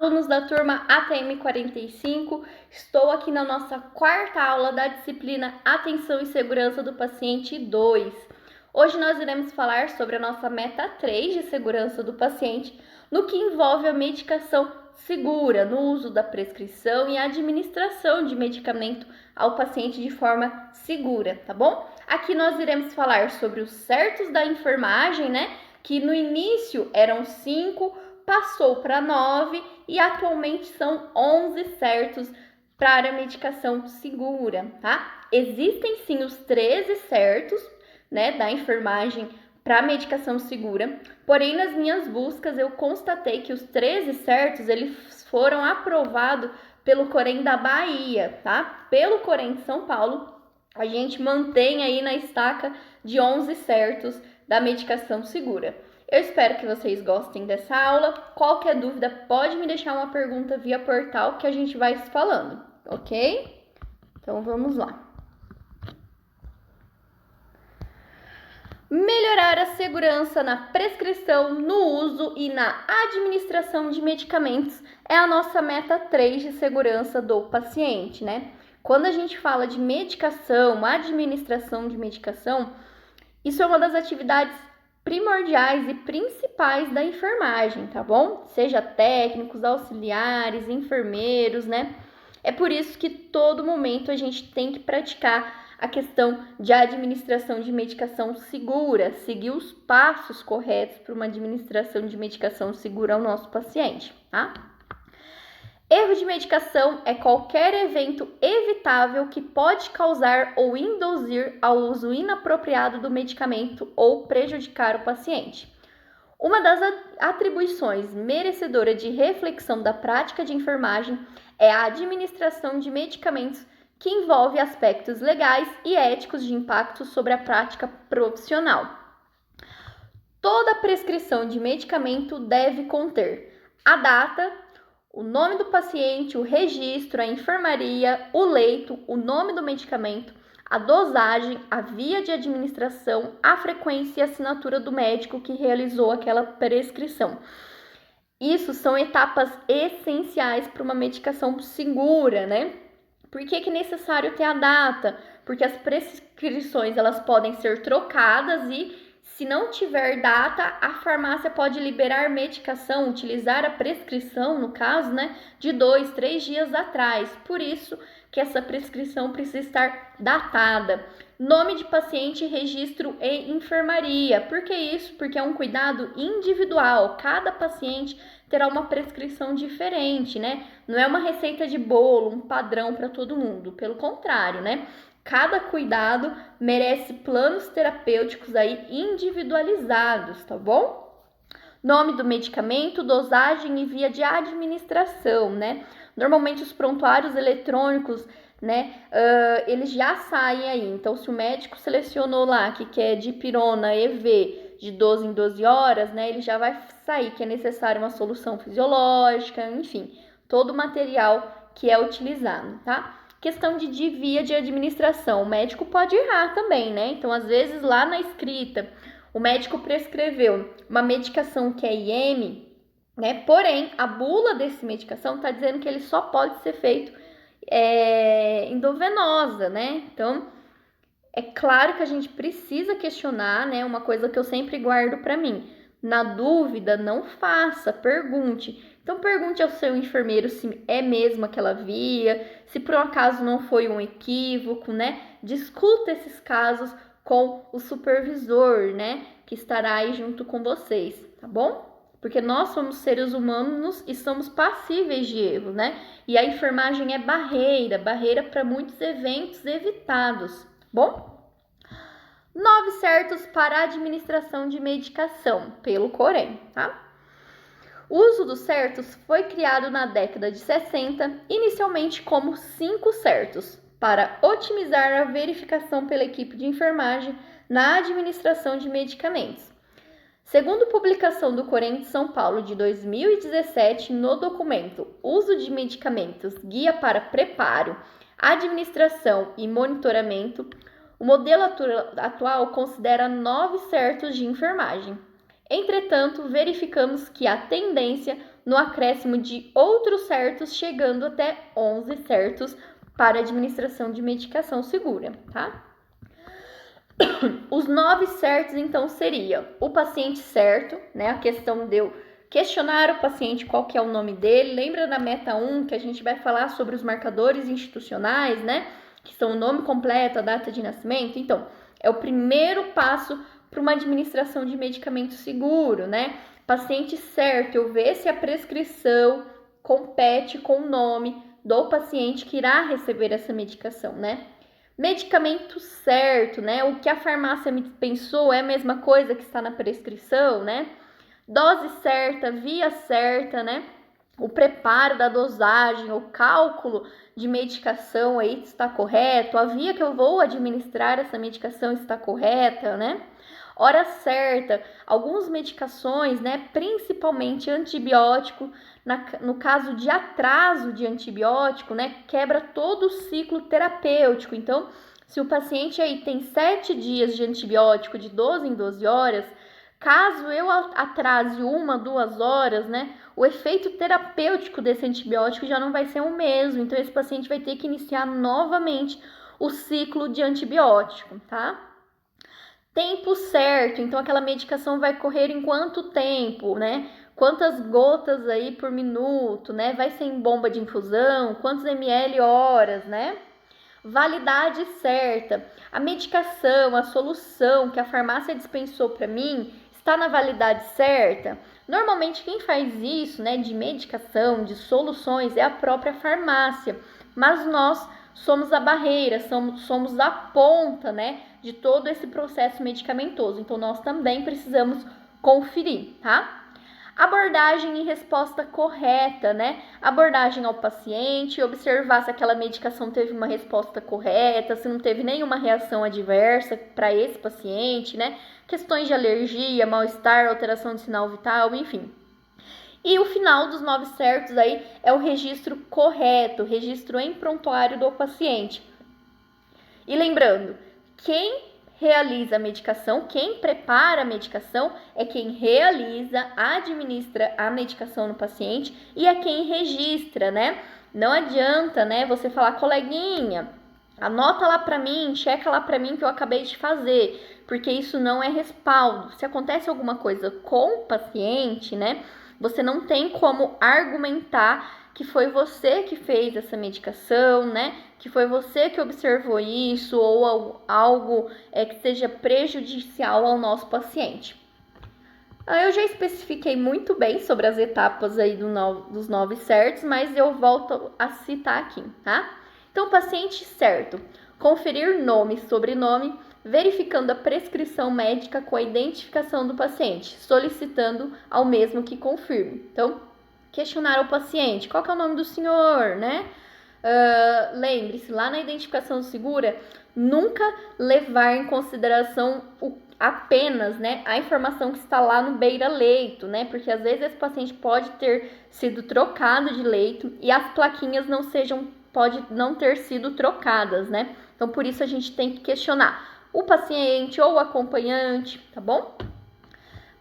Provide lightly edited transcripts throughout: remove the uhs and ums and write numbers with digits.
Alunos da turma ATM 45, estou aqui na nossa quarta aula da disciplina Atenção e Segurança do Paciente 2. Hoje nós iremos falar sobre a nossa meta 3 de segurança do paciente, no que envolve a medicação segura, no uso da prescrição e administração de medicamento ao paciente de forma segura, tá bom? Aqui nós iremos falar sobre os certos da enfermagem, que no início eram 5, passou para 9 e atualmente são 11 certos para a medicação segura, tá? Existem sim os 13 certos, da enfermagem para a medicação segura, porém nas minhas buscas eu constatei que os 13 certos eles foram aprovados pelo Corém da Bahia, tá? Pelo Corém de São Paulo, a gente mantém aí na estaca de 11 certos da medicação segura. Eu espero que vocês gostem dessa aula. Qualquer dúvida, pode me deixar uma pergunta via portal que a gente vai se falando, ok? Então, vamos lá. Melhorar a segurança na prescrição, no uso e na administração de medicamentos é a nossa meta 3 de segurança do paciente, Quando a gente fala de medicação, administração de medicação, isso é uma das atividades primordiais e principais da enfermagem, tá bom? Seja técnicos, auxiliares, enfermeiros, É por isso que todo momento a gente tem que praticar a questão de administração de medicação segura, seguir os passos corretos para uma administração de medicação segura ao nosso paciente, tá? Erro de medicação é qualquer evento evitável que pode causar ou induzir ao uso inapropriado do medicamento ou prejudicar o paciente. Uma das atribuições merecedora de reflexão da prática de enfermagem é a administração de medicamentos que envolve aspectos legais e éticos de impacto sobre a prática profissional. Toda prescrição de medicamento deve conter a data, o nome do paciente, o registro, a enfermaria, o leito, o nome do medicamento, a dosagem, a via de administração, a frequência e a assinatura do médico que realizou aquela prescrição. Isso são etapas essenciais para uma medicação segura, Por que é necessário ter a data? Porque as prescrições elas podem ser trocadas e, se não tiver data, a farmácia pode liberar medicação, utilizar a prescrição, no caso, de 2, 3 dias atrás. Por isso que essa prescrição precisa estar datada. Nome de paciente, registro em enfermaria. Por que isso? Porque é um cuidado individual. Cada paciente terá uma prescrição diferente, Não é uma receita de bolo, um padrão para todo mundo. Pelo contrário, Cada cuidado merece planos terapêuticos aí individualizados, tá bom? Nome do medicamento, dosagem e via de administração, Normalmente os prontuários eletrônicos, eles já saem aí. Então, se o médico selecionou lá que quer dipirona EV de 12 em 12 horas, ele já vai sair que é necessário uma solução fisiológica, enfim, todo o material que é utilizado, tá? Questão de via de administração, o médico pode errar também, Então, às vezes, lá na escrita, o médico prescreveu uma medicação que é IM, Porém, a bula dessa medicação está dizendo que ele só pode ser feito endovenosa, Então, é claro que a gente precisa questionar, Uma coisa que eu sempre guardo para mim. Na dúvida, não faça, pergunte. Então, pergunte ao seu enfermeiro se é mesmo aquela via, se por um acaso não foi um equívoco, Discuta esses casos com o supervisor, que estará aí junto com vocês, tá bom? Porque nós somos seres humanos e somos passíveis de erro, E a enfermagem é barreira para muitos eventos evitados, bom? 9 certos para a administração de medicação, pelo Corém, tá? O uso dos certos foi criado na década de 60, inicialmente como 5 certos, para otimizar a verificação pela equipe de enfermagem na administração de medicamentos. Segundo publicação do Corém de São Paulo de 2017, no documento Uso de Medicamentos, Guia para Preparo, Administração e Monitoramento, o modelo atual considera 9 certos de enfermagem. Entretanto, verificamos que a tendência no acréscimo de outros certos, chegando até 11 certos para administração de medicação segura, tá? Os 9 certos, então, seria o paciente certo, né? A questão de eu questionar o paciente qual que é o nome dele. Lembra da meta 1 que a gente vai falar sobre os marcadores institucionais, né? Que são o nome completo, a data de nascimento. Então, é o primeiro passo para uma administração de medicamento seguro, né? Paciente certo, eu ver se a prescrição compete com o nome do paciente que irá receber essa medicação, né? Medicamento certo, né? O que a farmácia me dispensou é a mesma coisa que está na prescrição, né? Dose certa, via certa, né? O preparo da dosagem, o cálculo de medicação aí está correto, a via que eu vou administrar essa medicação está correta, né? Hora certa, algumas medicações, né? Principalmente antibiótico, no caso de atraso de antibiótico, né, quebra todo o ciclo terapêutico. Então, se o paciente aí tem 7 dias de antibiótico de 12 em 12 horas, caso eu atrase 1, 2 horas, né, o efeito terapêutico desse antibiótico já não vai ser o mesmo. Então, esse paciente vai ter que iniciar novamente o ciclo de antibiótico, tá? Tempo certo, então aquela medicação vai correr em quanto tempo, né? Quantas gotas aí por minuto, né? Vai ser em bomba de infusão, quantos ml horas, né? Validade certa. A medicação, a solução que a farmácia dispensou para mim está na validade certa? Normalmente quem faz isso, né, de medicação, de soluções, é a própria farmácia, mas nós somos a barreira, somos a ponta, né, de todo esse processo medicamentoso. Então, nós também precisamos conferir, tá? Abordagem e resposta correta, né? Abordagem ao paciente, observar se aquela medicação teve uma resposta correta, se não teve nenhuma reação adversa para esse paciente, né? Questões de alergia, mal-estar, alteração de sinal vital, enfim. E o final dos 9 certos aí é o registro correto, registro em prontuário do paciente. E lembrando, quem realiza a medicação, quem prepara a medicação é quem realiza, administra a medicação no paciente e é quem registra, né? Não adianta, né, você falar, coleguinha, anota lá para mim, checa lá para mim que eu acabei de fazer, porque isso não é respaldo. Se acontece alguma coisa com o paciente, né, você não tem como argumentar que foi você que fez essa medicação, né? Que foi você que observou isso ou algo que seja prejudicial ao nosso paciente. Eu já especifiquei muito bem sobre as etapas aí dos 9 certos, mas eu volto a citar aqui, tá? Então, paciente certo, conferir nome e sobrenome, verificando a prescrição médica com a identificação do paciente, solicitando ao mesmo que confirme. Então, questionar o paciente, qual que é o nome do senhor, né? Lembre-se, lá na identificação segura, nunca levar em consideração apenas, né, a informação que está lá no beira-leito, né? Porque às vezes esse paciente pode ter sido trocado de leito e as plaquinhas pode não ter sido trocadas, né? Então, por isso a gente tem que questionar o paciente ou o acompanhante, tá bom?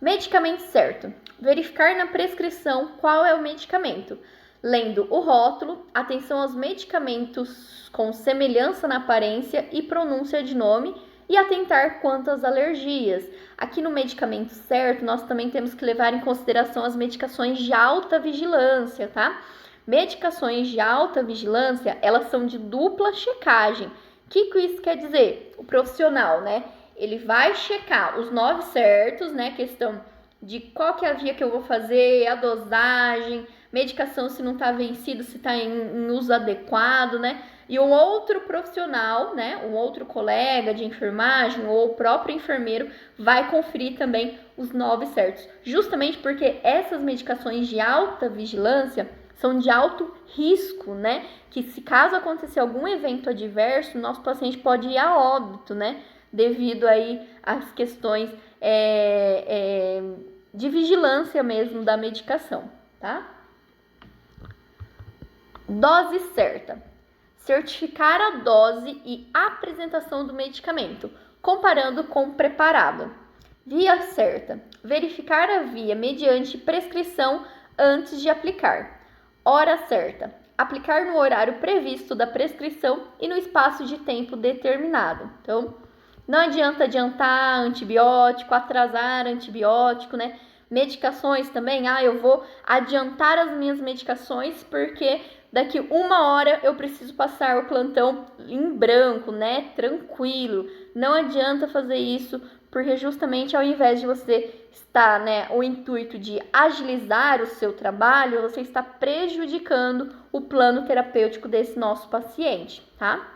Medicamento certo. Verificar na prescrição qual é o medicamento. Lendo o rótulo, atenção aos medicamentos com semelhança na aparência e pronúncia de nome e atentar quanto às alergias. Aqui no medicamento certo, nós também temos que levar em consideração as medicações de alta vigilância, tá? Medicações de alta vigilância, elas são de dupla checagem. O que isso quer dizer? O profissional, né? Ele vai checar os 9 certos, né? Questão de qual que é a via que eu vou fazer, a dosagem, medicação se não está vencido, se está em uso adequado, né? E um outro profissional, né? Um outro colega de enfermagem ou o próprio enfermeiro vai conferir também os 9 certos. Justamente porque essas medicações de alta vigilância são de alto risco, né? Que se caso acontecer algum evento adverso, nosso paciente pode ir a óbito, né? Devido aí às questões de vigilância mesmo da medicação, tá? Dose certa. Certificar a dose e apresentação do medicamento, comparando com o preparado. Via certa. Verificar a via mediante prescrição antes de aplicar. Hora certa. Aplicar no horário previsto da prescrição e no espaço de tempo determinado. Então, não adianta adiantar antibiótico, atrasar antibiótico, né? Medicações também, eu vou adiantar as minhas medicações porque daqui 1 hora eu preciso passar o plantão em branco, né? Tranquilo. Não adianta fazer isso, porque justamente ao invés de você estar, né, o intuito de agilizar o seu trabalho, você está prejudicando o plano terapêutico desse nosso paciente, tá?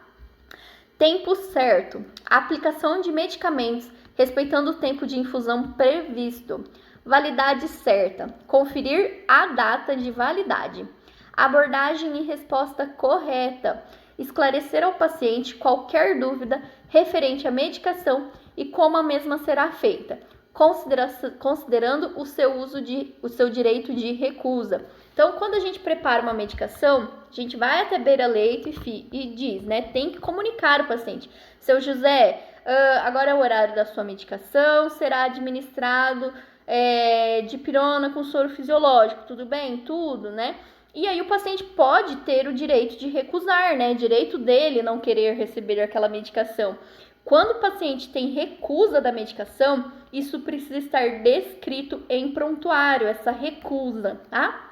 Tempo certo. Aplicação de medicamentos respeitando o tempo de infusão previsto. Validade certa. Conferir a data de validade. Abordagem e resposta correta. Esclarecer ao paciente qualquer dúvida referente à medicação e como a mesma será feita, considerando o seu direito de recusa. Então, quando a gente prepara uma medicação, a gente vai até beira-leito e diz, né? Tem que comunicar o paciente. Seu José, agora é o horário da sua medicação, será administrado dipirona com soro fisiológico, tudo bem? Tudo, né? E aí o paciente pode ter o direito de recusar, né? Direito dele não querer receber aquela medicação. Quando o paciente tem recusa da medicação, isso precisa estar descrito em prontuário, essa recusa, tá?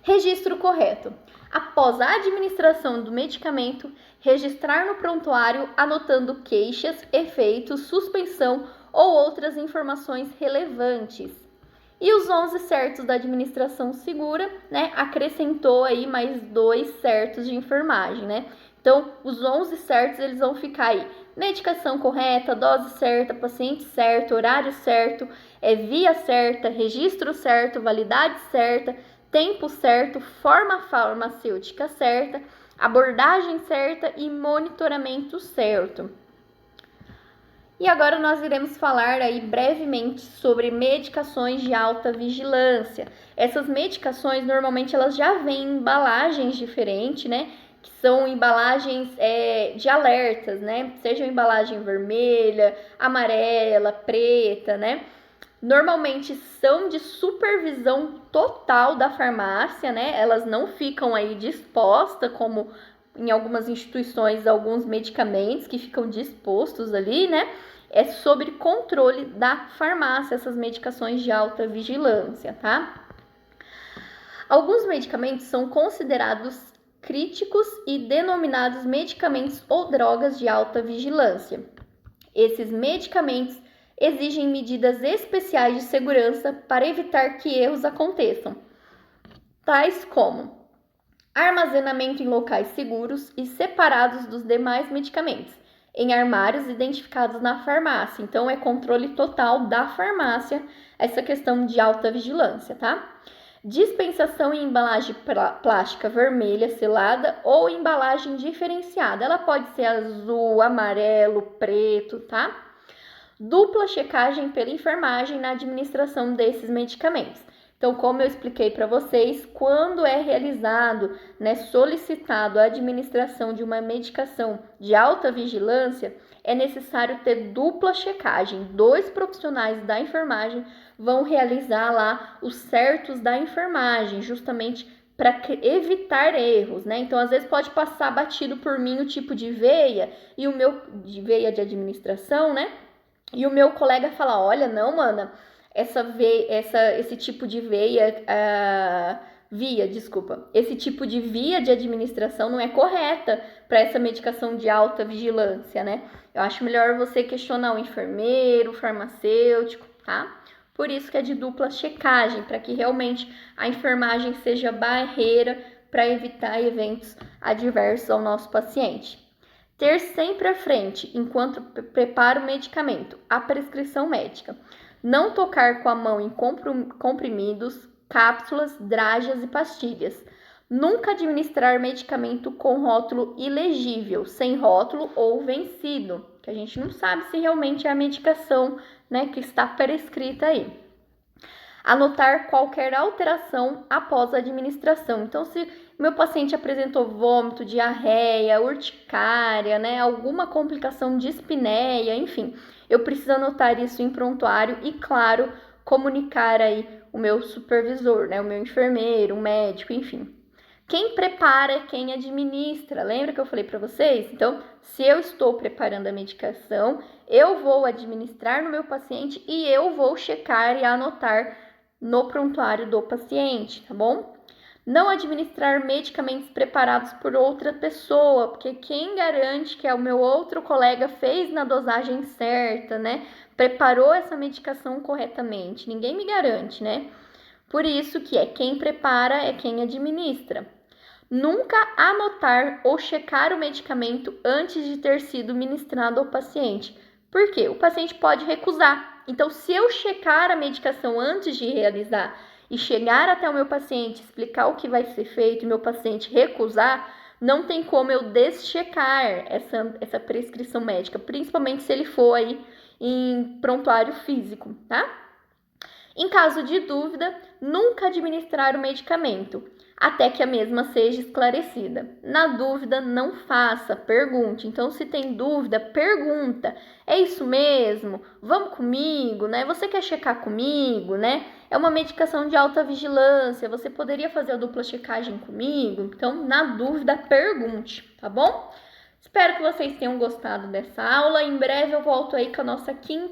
Registro correto. Após a administração do medicamento, registrar no prontuário anotando queixas, efeitos, suspensão ou outras informações relevantes. E os 11 certos da administração segura, né, acrescentou aí mais 2 certos de enfermagem, né? Então, os 11 certos, eles vão ficar aí. Medicação correta, dose certa, paciente certo, horário certo, via certa, registro certo, validade certa, tempo certo, forma farmacêutica certa, abordagem certa e monitoramento certo. E agora nós iremos falar aí brevemente sobre medicações de alta vigilância. Essas medicações, normalmente, elas já vêm em embalagens diferentes, né? Que são embalagens de alertas, né? Seja embalagem vermelha, amarela, preta, né? Normalmente são de supervisão total da farmácia, né? Elas não ficam aí dispostas como em algumas instituições, alguns medicamentos que ficam dispostos ali, né? É sobre controle da farmácia, essas medicações de alta vigilância, tá? Alguns medicamentos são considerados críticos e denominados medicamentos ou drogas de alta vigilância. Esses medicamentos exigem medidas especiais de segurança para evitar que erros aconteçam, tais como armazenamento em locais seguros e separados dos demais medicamentos, em armários identificados na farmácia. Então, é controle total da farmácia, essa questão de alta vigilância, tá? Dispensação em embalagem plástica vermelha selada ou embalagem diferenciada. Ela pode ser azul, amarelo, preto, tá? Dupla checagem pela enfermagem na administração desses medicamentos. Então, como eu expliquei para vocês, quando é realizado, né, solicitado a administração de uma medicação de alta vigilância, é necessário ter dupla checagem. 2 profissionais da enfermagem vão realizar lá os certos da enfermagem, justamente para evitar erros, né? Então, às vezes pode passar batido por mim o tipo de veia e o meu de veia de administração, né? E o meu colega fala: olha, não, mana, esse tipo de esse tipo de via de administração não é correta para essa medicação de alta vigilância, né? Eu acho melhor você questionar o enfermeiro, o farmacêutico, tá? Por isso que é de dupla checagem, para que realmente a enfermagem seja barreira para evitar eventos adversos ao nosso paciente. Ter sempre à frente, enquanto prepara o medicamento, a prescrição médica. Não tocar com a mão em comprimidos, cápsulas, dragas e pastilhas. Nunca administrar medicamento com rótulo ilegível, sem rótulo ou vencido, que a gente não sabe se realmente é a medicação, né, que está prescrita aí. Anotar qualquer alteração após a administração. Então, se meu paciente apresentou vômito, diarreia, urticária, né, alguma complicação de espineia, enfim, eu preciso anotar isso em prontuário e, claro, comunicar aí o meu supervisor, né? O meu enfermeiro, o médico, enfim. Quem prepara é quem administra. Lembra que eu falei para vocês? Então, se eu estou preparando a medicação, eu vou administrar no meu paciente e eu vou checar e anotar no prontuário do paciente, tá bom? Não administrar medicamentos preparados por outra pessoa, porque quem garante que é o meu outro colega fez na dosagem certa, né? Preparou essa medicação corretamente. Ninguém me garante, né? Por isso que quem prepara é quem administra. Nunca anotar ou checar o medicamento antes de ter sido ministrado ao paciente. Por quê? O paciente pode recusar. Então, se eu checar a medicação antes de realizar e chegar até o meu paciente, explicar o que vai ser feito e meu paciente recusar, não tem como eu deschecar essa prescrição médica, principalmente se ele for aí em prontuário físico, tá? Em caso de dúvida, nunca administrar o medicamento, até que a mesma seja esclarecida. Na dúvida, não faça, pergunte. Então, se tem dúvida, pergunta. É isso mesmo? Vamos comigo, né? Você quer checar comigo, né? É uma medicação de alta vigilância, você poderia fazer a dupla checagem comigo? Então, na dúvida, pergunte, tá bom? Espero que vocês tenham gostado dessa aula. Em breve eu volto aí com a nossa quinta